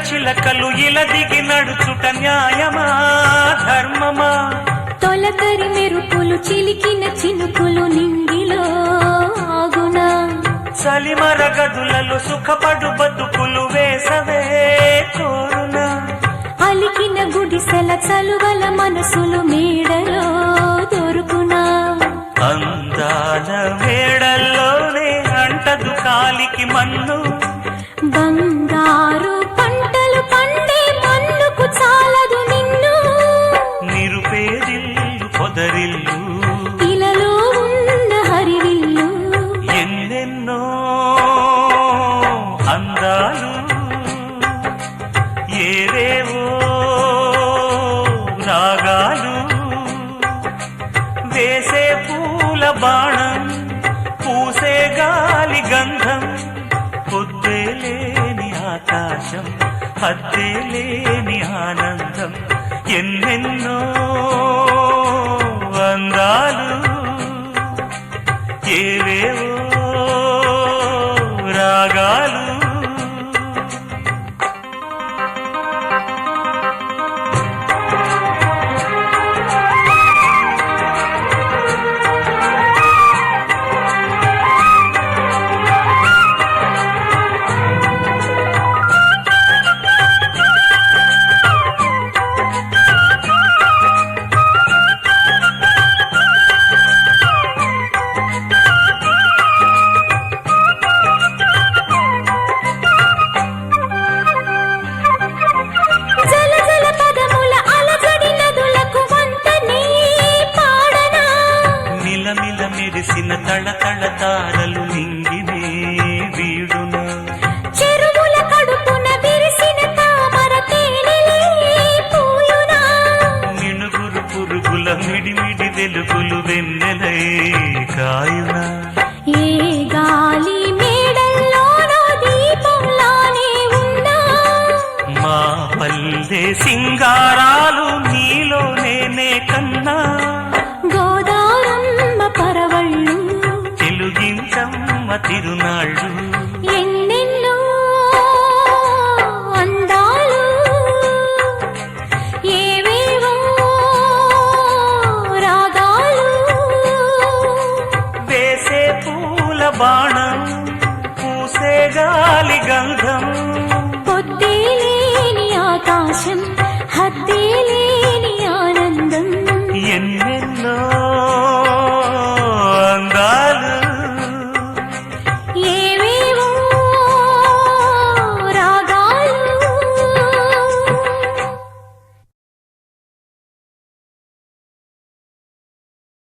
చిలకలు ఇలా దిగి నడుచుట న్యాయమా ధర్మమా? తొలకరి మెరుపులు చిలికిన చినుకులు నింగిలో ఆగునా? చలిమర గదులలో సుఖపడు బతుకులు వేసవే కోరునా? అలికిన గుడిసెల చలువల మనసులు మేడలో దొరుకునా? అందాల మేడల్లోనే అంటదు కాలికి మన్ను, బంగారు పంటలు పండే మన్నుకు చాలదు నిన్ను. నిరుపేదిల్లు పొదరిల్లు ఇలలో ఉన్న హరివిల్లు ఎన్నెన్నో అందాలు ఏవేవో రాగాలు. వేసే పూల బాణం పూసే గాలి గంధం, పొద్దే లేని ఆకాశం హద్దే లేని ఆనందం. ఎన్నెన్నో అందాలు ఏవేవో రాగాలు. మెరిసిన తళతళ తారలు నింగినే వీడున, చెరువుల కడుపున విరిసిన తామర తేనెలే పూయునా? మినుగురు పురుగుల మిడిమిడి వెలుగులు వెన్నెలై కాయునా? ఏ గాలి మేడల్లోనో దీపంలానే ఉన్నా? మా పల్లె సింగారాలు నీలో నేనే కన్నా. గోదారమ్మ పరవళ్ళు తెలుగించమ్మ తిరునాళ్ళు, ఎన్నెన్నో అందాలు ఏవేవో రాగాలు. వేసే పూల బాణం పూసే గాలి గంధం,